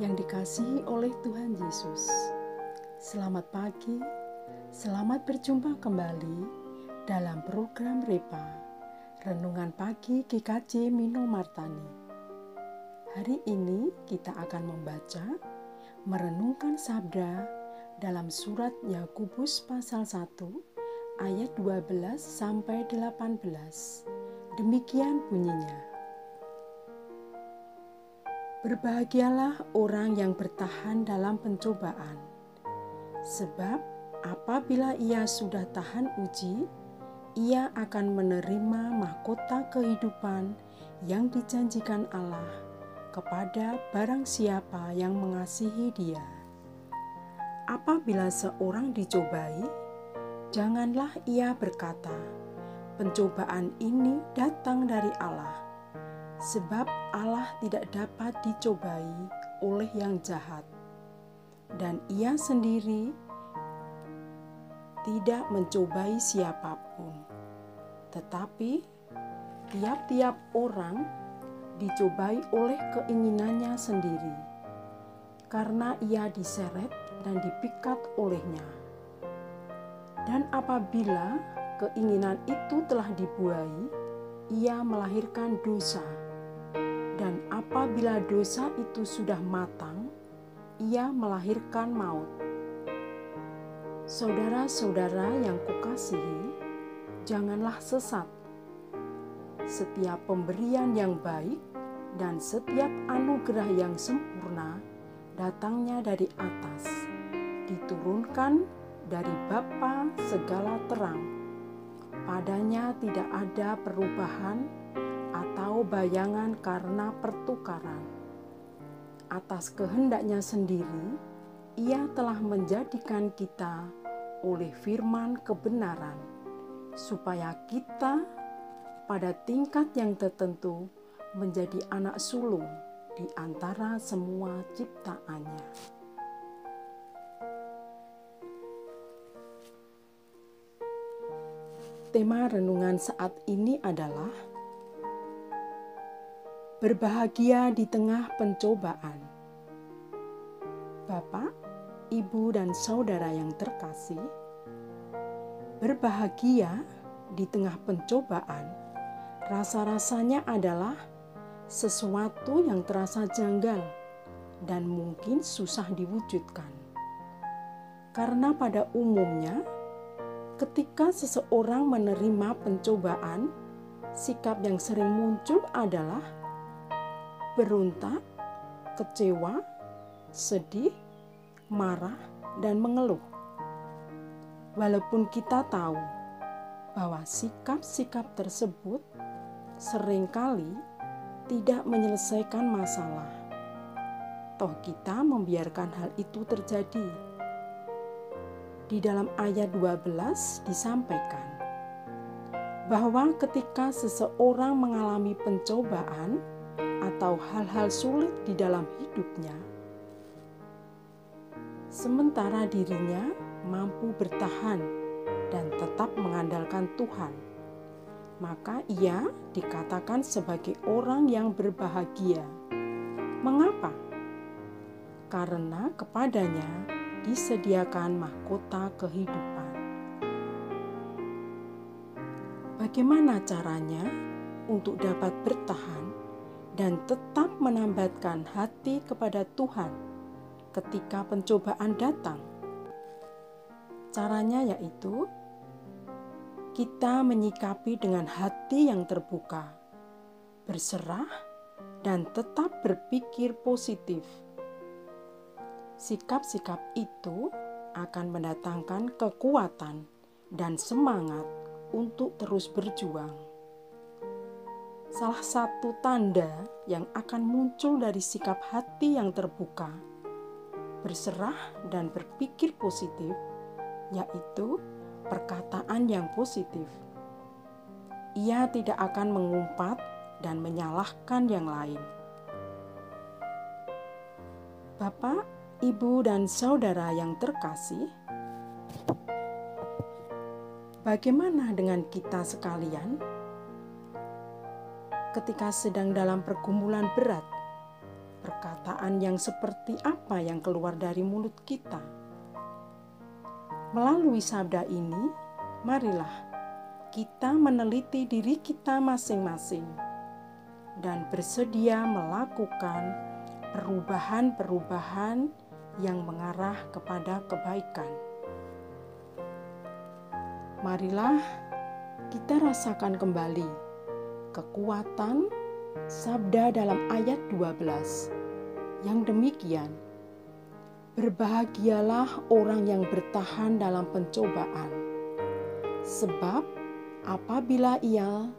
yang dikasihi oleh Tuhan Yesus. Selamat pagi, selamat berjumpa kembali dalam program Repa, Renungan Pagi GKJ Mino Martani. Hari ini kita akan membaca, merenungkan sabda dalam surat Yakobus pasal 1 ayat 12 sampai 18. Demikian bunyinya. Berbahagialah orang yang bertahan dalam pencobaan, sebab apabila ia sudah tahan uji, ia akan menerima mahkota kehidupan yang dijanjikan Allah kepada barang siapa yang mengasihi Dia. Apabila seorang dicobai, janganlah ia berkata, "Pencobaan ini datang dari Allah." Sebab Allah tidak dapat dicobai oleh yang jahat, dan Ia sendiri tidak mencobai siapapun. Tetapi tiap-tiap orang dicobai oleh keinginannya sendiri, karena ia diseret dan dipikat olehnya. Dan apabila keinginan itu telah dibuai, ia melahirkan dosa. Dan apabila dosa itu sudah matang, ia melahirkan maut. Saudara-saudara yang kukasihi, janganlah sesat. Setiap pemberian yang baik dan setiap anugerah yang sempurna datangnya dari atas, diturunkan dari Bapa segala terang. Padanya tidak ada perubahan atau bayangan karena pertukaran. Atas kehendaknya sendiri, Ia telah menjadikan kita oleh firman kebenaran, supaya kita pada tingkat yang tertentu menjadi anak sulung di antara semua ciptaannya. Tema renungan saat ini adalah berbahagia di tengah pencobaan. Bapak, Ibu, dan saudara yang terkasih, berbahagia di tengah pencobaan rasa-rasanya adalah sesuatu yang terasa janggal dan mungkin susah diwujudkan. Karena pada umumnya, ketika seseorang menerima pencobaan, sikap yang sering muncul adalah berontak, kecewa, sedih, marah, dan mengeluh. Walaupun kita tahu bahwa sikap-sikap tersebut seringkali tidak menyelesaikan masalah, toh kita membiarkan hal itu terjadi. Di dalam ayat 12 disampaikan bahwa ketika seseorang mengalami pencobaan atau hal-hal sulit di dalam hidupnya, sementara dirinya mampu bertahan dan tetap mengandalkan Tuhan, maka ia dikatakan sebagai orang yang berbahagia. Mengapa? Karena kepadanya disediakan mahkota kehidupan. Bagaimana caranya untuk dapat bertahan dan tetap menambatkan hati kepada Tuhan ketika pencobaan datang? Caranya yaitu kita menyikapi dengan hati yang terbuka, berserah, dan tetap berpikir positif. Sikap-sikap itu akan mendatangkan kekuatan dan semangat untuk terus berjuang. Salah satu tanda yang akan muncul dari sikap hati yang terbuka, berserah, dan berpikir positif, yaitu perkataan yang positif. Ia tidak akan mengumpat dan menyalahkan yang lain. Bapak, Ibu, dan saudara yang terkasih, bagaimana dengan kita sekalian? Ketika sedang dalam pergumulan berat, perkataan yang seperti apa yang keluar dari mulut kita. Melalui sabda ini, marilah kita meneliti diri kita masing-masing dan bersedia melakukan perubahan-perubahan yang mengarah kepada kebaikan. Marilah kita rasakan kembali kekuatan sabda dalam ayat 12 yang demikian: berbahagialah orang yang bertahan dalam pencobaan, sebab apabila ia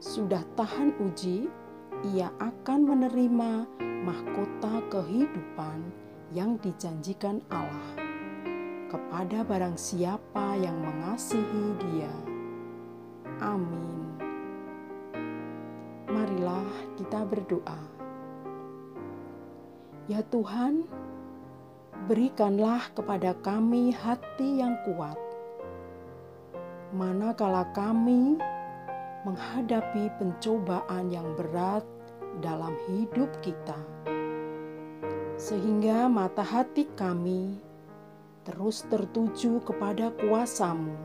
sudah tahan uji, ia akan menerima mahkota kehidupan yang dijanjikan Allah kepada barang siapa yang mengasihi Dia. Amin. Marilah kita berdoa. Ya Tuhan, berikanlah kepada kami hati yang kuat, manakala kami menghadapi pencobaan yang berat dalam hidup kita, sehingga mata hati kami terus tertuju kepada kuasa-Mu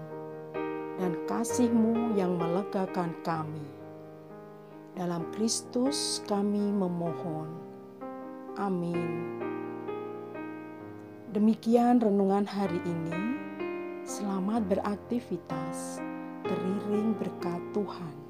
dan kasih-Mu yang melegakan kami. Dalam Kristus kami memohon. Amin. Demikian renungan hari ini. Selamat beraktivitas. Teriring berkat Tuhan.